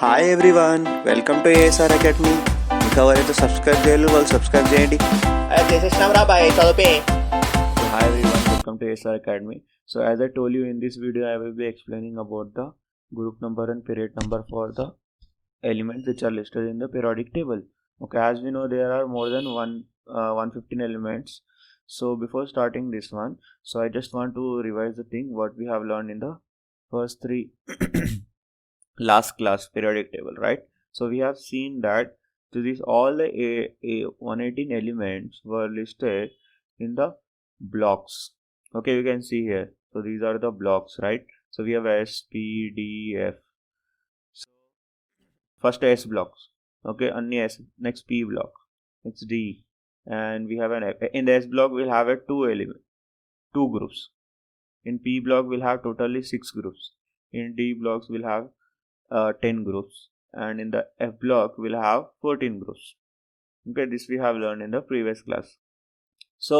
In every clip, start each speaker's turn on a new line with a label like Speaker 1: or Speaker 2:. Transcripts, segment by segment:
Speaker 1: Hi everyone, welcome to ASR academy. ఇంకా ఎవరైతే subscribe చేయాలి వాళ్ళు సబ్స్క్రైబ్ చేయండి.
Speaker 2: చేసేసినాం రా బాయ్ చదివే.
Speaker 1: So hi everyone, welcome to ASR Academy. So as I told you in this video, I will be explaining about the group number and period number for the elements which are listed in the periodic table. Okay, as we know there are more than 115 elements. So before starting this one, so I just want to revise the thing what we have learned in the first three last class periodic table, right? So we have seen that to this all the 118 elements were listed in the blocks. Okay, you can see here. So these are the blocks, right? So we have S, P, D, F. So first S blocks. Okay, only S. Next P block. Next D, and we have an F. In the S block we'll have a two groups. In P block we'll have totally 6 groups. In D blocks we'll have 10 groups, and in the F block we'll have 14 groups. Okay, this we have learned in the previous class. So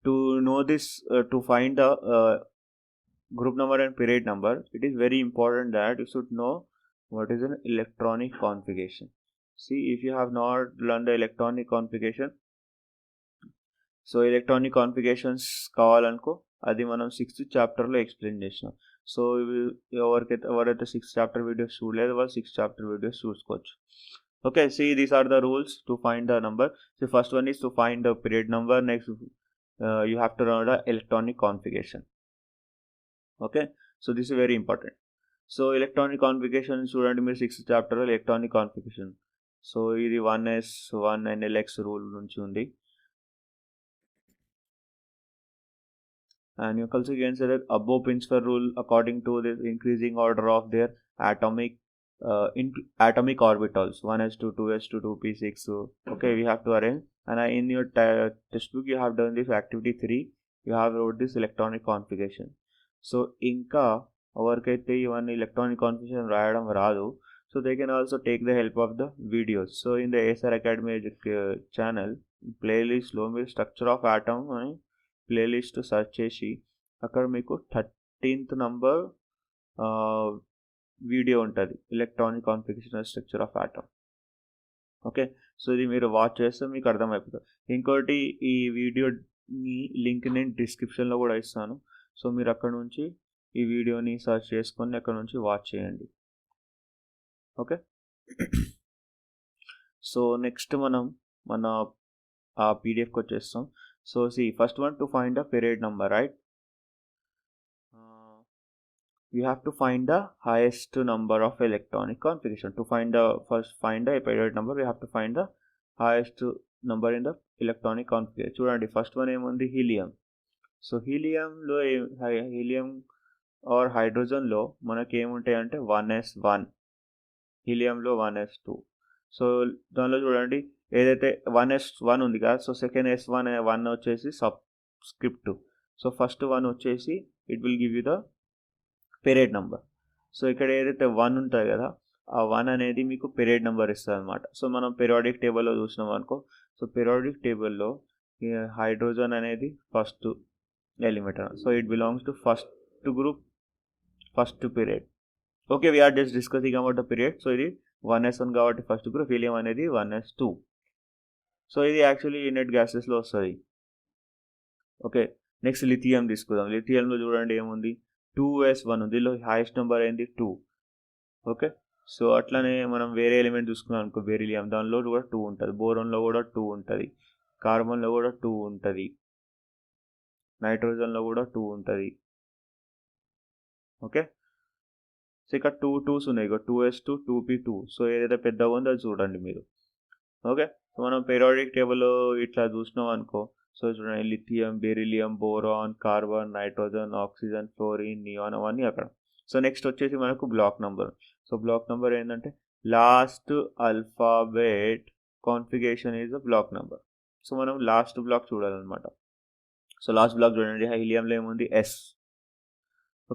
Speaker 1: to know this, to find the group number and period number, it is very important that you should know what is an electronic configuration. See, if you have not learned the electronic configuration, so electronic configurations కావాలనుకో అది మనం 6th చాప్టర్లో explain చేసినాం. So ఎవరైతే 6th chapter videos చూడలేదు వాళ్ళు 6th chapter videos చూసుకోవచ్చు. Okay, see, these are the rules to find the number. So first one is to find the period number. Next you have to know the electronic configuration. Okay, so this is very important. So electronic configuration చూడండి మీరు 6th chapter electronic configuration. So ఇది 1s 1 NLX rule నుంచి ఉంది. And you also can say that above Pinsker rule, according to this increasing order of their atomic orbitals, 1s2 2s2 2p6. So okay, we have to arrange, and in your textbook you have done this activity 3, you have wrote this electronic configuration. So inka ఎవరికైతే ఇవన్నీ electronic configuration రాయడం రాదు, so they can also take the help of the videos. So in the ASR Academy channel playlist లో మీరు structure of atom అని playlist search చేసి అక్కడ మీకు 13th నంబర్ వీడియో ఉంటుంది, electronic configuration structure of atom. Okay, so ఇది మీరు watch చేస్తే మీకు అర్థమైపోతుంది. ఇంకోటి ఈ వీడియోని లింక్ నేను డిస్క్రిప్షన్లో కూడా ఇస్తాను. సో మీరు అక్కడ నుంచి ఈ వీడియోని సెర్చ్ చేసుకొని అక్కడ నుంచి వాచ్ చేయండి. ఓకే, సో నెక్స్ట్ మనం మన ఆ పీడిఎఫ్కి వచ్చేస్తాం. So see, first one, to find the period number, right? You have to find the highest number of electronic configuration. To find the period number, we have to find the highest number in the electronic configuration. చూడండి, first one ఏముంది, helium. So హీలియంలో helium are హైడ్రోజన్లో మనకి ఏముంటాయి అంటే 1s1, హీలియంలో 1s2. So దానిలో చూడండి ఏదైతే 1s1 ఉంది కదా, సో సెకండ్ S1 1 వచ్చేసి సబ్స్క్రిప్ట్. సో ఫస్ట్ 1 వచ్చేసి it will give you the period number. So ఇక్కడ ఏదైతే 1 ఉంటుంది కదా, ఆ 1 అనేది మీకు పీరియడ్ నెంబర్ ఇస్తుంది అనమాట. సో మనం పీరియాడిక్ టేబుల్లో చూసినాం అనుకో, సో పీరియాడిక్ టేబుల్లో హైడ్రోజన్ అనేది first element. So it belongs to first group, first period. Okay, we're just discussing about the period. So ఇది 1s1 కాబట్టి ఫస్ట్ గ్రూప్, హీలియం అనేది 1s2. సో ఇది యాక్చువల్లీ ఇనెట్ గ్యాసెస్లో వస్తుంది. ఓకే, నెక్స్ట్ లిథియం తీసుకుందాం. లిథియంలో చూడండి ఏముంది, 2s1 ఉంది, దీనిలో హైయెస్ట్ నెంబర్ ఏంది 2. ఓకే, సో అట్లనే మనం వేరే ఎలిమెంట్ చూసుకున్నాం అనుకో, బెరిలియం, దానిలో కూడా 2 ఉంటుంది, బోరోన్లో కూడా 2 ఉంటుంది, కార్బన్లో కూడా 2 ఉంటుంది, నైట్రోజన్లో కూడా 2 ఉంటుంది. ఓకే, సో ఇక్కడ 2 2s ఉన్నాయి, ఇక 2s2 2p2. సో ఏదైతే పెద్దగా ఉందో అది చూడండి మీరు. ఓకే, సో మనం పీరియాడిక్ టేబుల్లో ఇట్లా చూసినాం అనుకో, సో చూడండి lithium, beryllium, boron, carbon, nitrogen, oxygen, fluorine, neon అవన్నీ అక్కడ. సో నెక్స్ట్ వచ్చేసి మనకు block number. So block number ఏంటంటే last alphabet configuration is the block number. So మనం లాస్ట్ బ్లాక్ చూడాలన్నమాట. సో లాస్ట్ బ్లాక్ చూడండి, హీలియంలో ఏముంది S.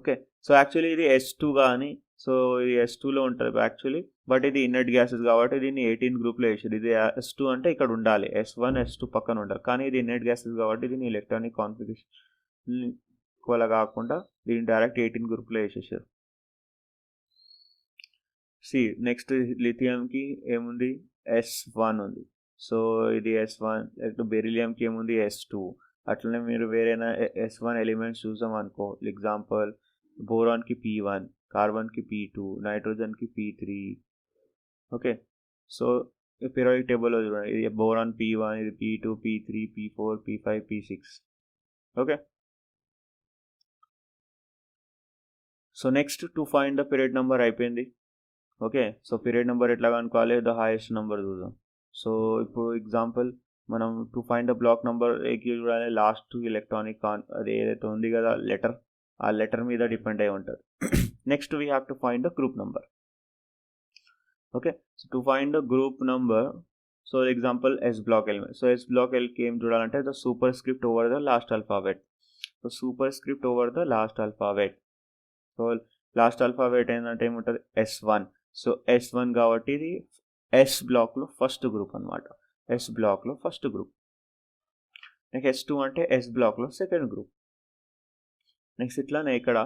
Speaker 1: ఓకే, సో యాక్చువల్లీ ఇది S2 కానీ, సో ఇది S2లో ఉంటుంది యాక్చువల్లీ, బట్ ఇది ఇన్నెట్ గ్యాసెస్ కాబట్టి దీన్ని 18 గ్రూప్లో వేసారు. ఇది S2 అంటే ఇక్కడ ఉండాలి, S1 S2 పక్కన ఉండాలి, కానీ ఇది ఇన్నెట్ గ్యాసెస్ కాబట్టి దీన్ని ఎలక్ట్రానిక్ కాన్ఫిగరేషన్ ఎక్కువ కాకుండా దీన్ని డైరెక్ట్ 18 గ్రూప్లో వేసేసారు. సి నెక్స్ట్ లిథియంకి ఏముంది S1 ఉంది. సో ఇది S1. బెరిలియంకి ఏముంది S2. అట్లనే మీరు వేరేనా S1 ఎలిమెంట్స్ చూసాం అనుకో, ఎగ్జాంపుల్ బోరాన్కి P1, కార్బన్కి P2, నైట్రోజన్కి P3. ఓకే, సో పీరియాడిక్ టేబుల్లో చూడండి, ఇది బోరాన్ P1, ఇది P2, P3, P4, P5, P6. Okay, so next to find the period number అయిపోయింది. ఓకే, సో పీరియడ్ నెంబర్ ఎట్లా కనుక్కోవాలి, ద హైయెస్ట్ నెంబర్ చూద్దాం. సో ఇప్పుడు ఎగ్జాంపుల్ మనం to find the block number ఏకి చూడాలి, లాస్ట్ ఎలక్ట్రానిక్ అది ఏదైతే ఉంది కదా లెటర్, ఆ లెటర్ మీద డిపెండ్ అయి ఉంటుంది. Next we have to find the group number. Okay, so to find the group number, so example S block element. So S block ఎల్కి ఏం చూడాలంటే the superscript over the last alphabet. So superscript over the last alphabet. So last alphabet ఏంటంటే ఏముంటుంది S1. So S1 కాబట్టి ఇది S బ్లాక్లో first group అనమాట. S బ్లాక్లో ఫస్ట్ గ్రూప్. నెక్స్ట్ S2 అంటే ఎస్ బ్లాక్లో సెకండ్ గ్రూప్. నెక్స్ట్ ఇట్లానే ఇక్కడ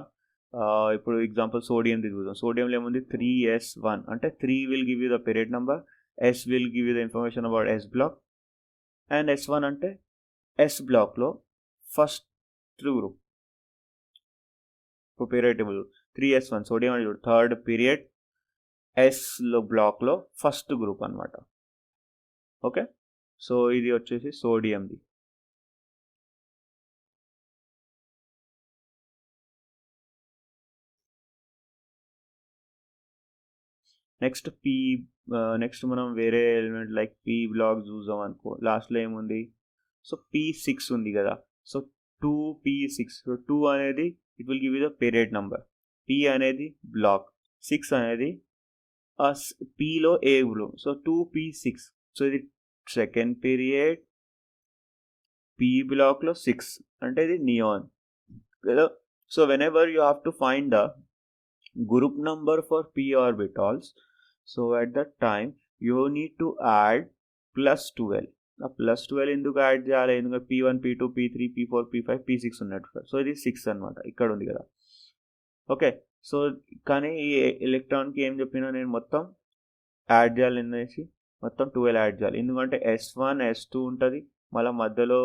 Speaker 1: ఇప్పుడు ఎగ్జాంపుల్ సోడియం చూద్దాం. సోడియంలో ఏముంది 3S1 అంటే 3 will give you the period number, S will give you the information about S block, and S1 అంటే ఎస్ బ్లాక్లో ఫస్ట్ గ్రూప్. ఇప్పుడు పీరియడ్ టేబుల్ 3S1 సోడియం అని చూడు, థర్డ్ పీరియడ్, ఎస్లో బ్లాక్లో ఫస్ట్ గ్రూప్ అనమాట. ఓకే, సో ఇది వచ్చేసి సోడియంది. నెక్స్ట్ మనం వేరే ఎలిమెంట్ లైక్ P బ్లాక్ చూసాం అనుకో, లాస్ట్లో ఏముంది, సో P6 ఉంది కదా. So 2P6. సో 2 అనేది it will give you the period number, P అనేది బ్లాక్, 6 అనేది Pలో ఏ గ్రూప్. So 2P6. సో ఇది సెకండ్ పీరియడ్, P బ్లాక్లో 6 అంటే ఇది నియాన్ కదా. So when ever you have to find the group number for p orbitals, so at that time you need to add +12. ఆ +12 ఎందుకు add చేయాలి, ఎందుకంటే P1, P2, P3, P4, P5, P6 ఉన్నట్టు. So ఇది 6 అనమాట, ఇక్కడ ఉంది కదా. ఓకే, సో కానీ ఈ ఎలక్ట్రాన్కి ఏం చెప్పినా నేను మొత్తం యాడ్ చేయాలి అనేసి మొత్తం 12 యాడ్ చేయాలి, ఎందుకంటే S1, S2 ఉంటుంది, మళ్ళీ మధ్యలో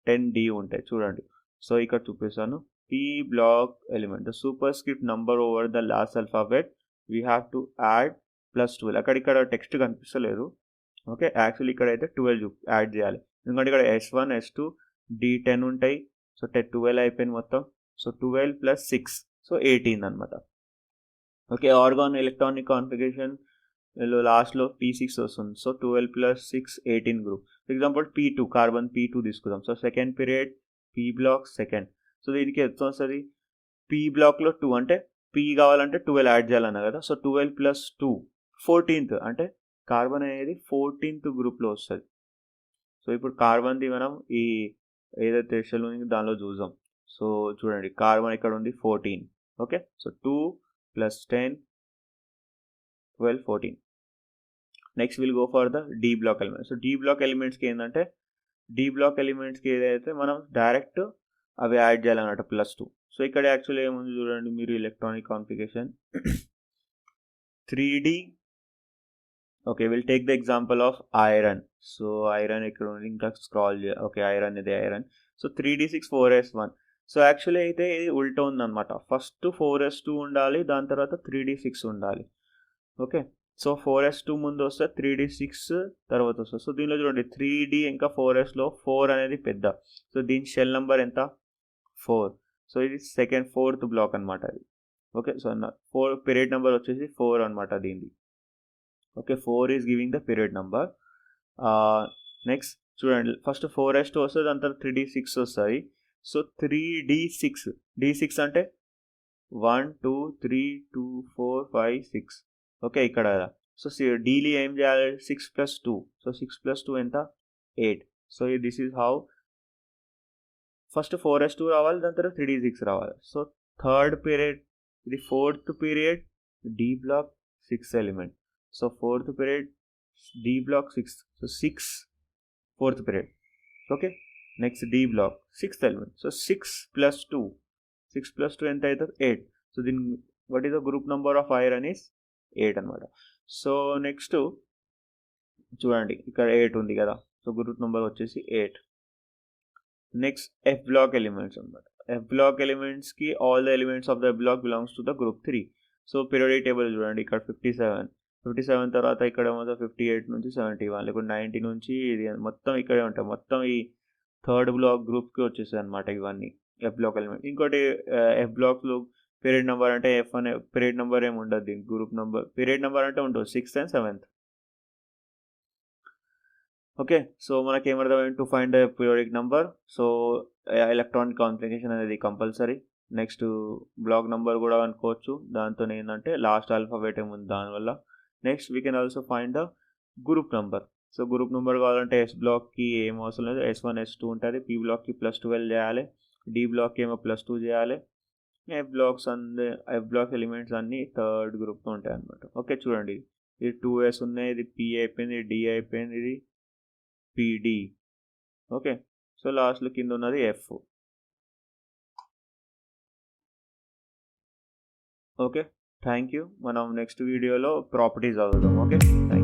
Speaker 1: 10D ఉంటాయి చూడండి. సో ఇక్కడ చూపిస్తాను, P block element, the superscript number over the last alphabet, we have to add +12. ఇక్కడ టెక్స్ట్ కనిపిస్తలేదు. ఓకే, యాక్చువల్లీ ఇక్కడ అయితే 12 యాడ్ చేయాలి, ఎందుకంటే ఇక్కడ S1, S2, D10 ఉంటాయి. సో 12 అయిపోయింది మొత్తం. సో 12 + 6, సో 18 అనమాట. ఓకే, ఆర్గాన్ ఎలక్ట్రానిక్ కాన్ఫిగరేషన్ లాస్ట్లో P6 వస్తుంది. So 12 + 6 18 group. For example P2, carbon P2 తీసుకుందాం. So second period, P block second. So దీనికి ఎంత వస్తుంది, P బ్లాక్లో 2 అంటే P కావాలంటే 12 యాడ్ చేయాలన్నా కదా. సో 12 + 2 14th అంటే కార్బన్ అనేది 14th గ్రూప్లో వస్తుంది. సో ఇప్పుడు కార్బన్ది మనం ఈ ఏదైతే షెల్ ఉంది దానిలో చూద్దాం. సో చూడండి, కార్బన్ ఇక్కడ ఉంది 14. Okay, so 2 + 10 12 14. Next will go for the D block element. So D block ఎలిమెంట్స్కి ఏంటంటే, D బ్లాక్ ఎలిమెంట్స్కి ఏదైతే మనం డైరెక్ట్ అవి యాడ్ చేయాలన్నమాట +2. సో ఇక్కడ యాక్చువల్లీ ఏముంది చూడండి మీరు, electronic configuration 3D. Okay, will take the example of iron. So iron ఇక్కడ ఉంది, ఇంకా స్క్రాల్ ఓకే, ఐరన్ ఇది iron. So 3D6 4S1. So actually అయితే ఇది ఉల్టా ఉందన్నమాట, ఫస్ట్ 4S2 ఉండాలి, దాని తర్వాత 3D6 ఉండాలి. ఓకే, సో 4S2 ముందు వస్తే 3D6 తర్వాత వస్తుంది. సో దీనిలో చూడండి 3D ఇంకా 4Sలో 4 అనేది పెద్ద. సో దీని షెల్ నెంబర్ ఎంత, 4. సో ఇది ఫోర్త్ బ్లాక్ అనమాట అది. ఓకే, సో 4 పీరియడ్ నెంబర్ వచ్చేసి 4 అనమాట దీనిది. Okay, 4 is giving the period number. Next చూడండి, ఫస్ట్ 4S2 వస్తుంది, దాని తర్వాత 3D6 వస్తాయి. సో 3D6, D6 అంటే 1 2 3 2 4 5 6. ఓకే, ఇక్కడ సో డీలీ ఏం చేయాలి, 6 + 2. సో 6 + 2 ఎంత, 8. So this is how first 4S2 రావాలి, దాని తర్వాత 3D6 రావాలి. సో థర్డ్ పీరియడ్, ఇది ఫోర్త్ పీరియడ్, D బ్లాక్ 6 ఎలిమెంట్. So fourth period D block 6. So 6 fourth period. Okay, next D block 6th element. So 6 + 2, 6 + 2 ఎంత అవుతుంది, 8. సో దీని what is the group number of iron is 8 అనమాట. So next చూడండి ఇక్కడ 8 ఉంది కదా, సో గ్రూప్ నెంబర్ వచ్చేసి 8. నెక్స్ట్ ఎఫ్ బ్లాక్ ఎలిమెంట్స్ అనమాట. ఎఫ్ బ్లాక్ ఎలిమెంట్స్కి all the elements of the block belongs to the group 3. So periodic table చూడండి ఇక్కడ 57 తర్వాత ఇక్కడ ఏమో 58 నుంచి 71, లేకుంటే 90 నుంచి ఇది మొత్తం ఇక్కడే ఉంటాయి. మొత్తం ఈ థర్డ్ బ్లాక్ గ్రూప్కి వచ్చేసాయి అనమాట ఇవన్నీ ఎఫ్ బ్లాక్ ఎలిమెంట్. ఇంకోటి ఎఫ్ బ్లాక్లో పీరియడ్ నెంబర్ అంటే ఎఫ్ అనే పీరియడ్ నెంబర్ ఏమి ఉండదు, దీనికి గ్రూప్ నెంబర్ పీరియడ్ నెంబర్ అంటే ఉంటుంది 6th and 7th. Okay, so మనకి ఏమర్థమైంది, to find the periodic number. So electronic configuration అనేది కంపల్సరీ. నెక్స్ట్ బ్లాక్ నెంబర్ కూడా అనుకోవచ్చు, దాంతో ఏంటంటే లాస్ట్ ఆల్ఫాబెట్ ఏముంది దానివల్ల. Next we can also find the group number. So group number కావాలంటే ఎస్ బ్లాక్కి ఏం అవసరం లేదు, S1 S2 ఉంటుంది. పీ బ్లాక్కి +12 చేయాలి, డి బ్లాక్కి ఏమో +2 చేయాలి. ఎఫ్ బ్లాక్ ఎలిమెంట్స్ అన్నీ థర్డ్ గ్రూప్లో ఉంటాయి అనమాట. ఓకే చూడండి, ఇది 2S ఉన్నాయి, ఇది పి అయిపోయింది, ఇది డి అయిపోయింది, ఇది పిడి. ఓకే, సో లాస్ట్లో కింద ఉన్నది ఎఫ్. Okay, thank you. మనం నెక్స్ట్ వీడియోలో ప్రాపర్టీస్ చదువుదాం. Okay, thank you.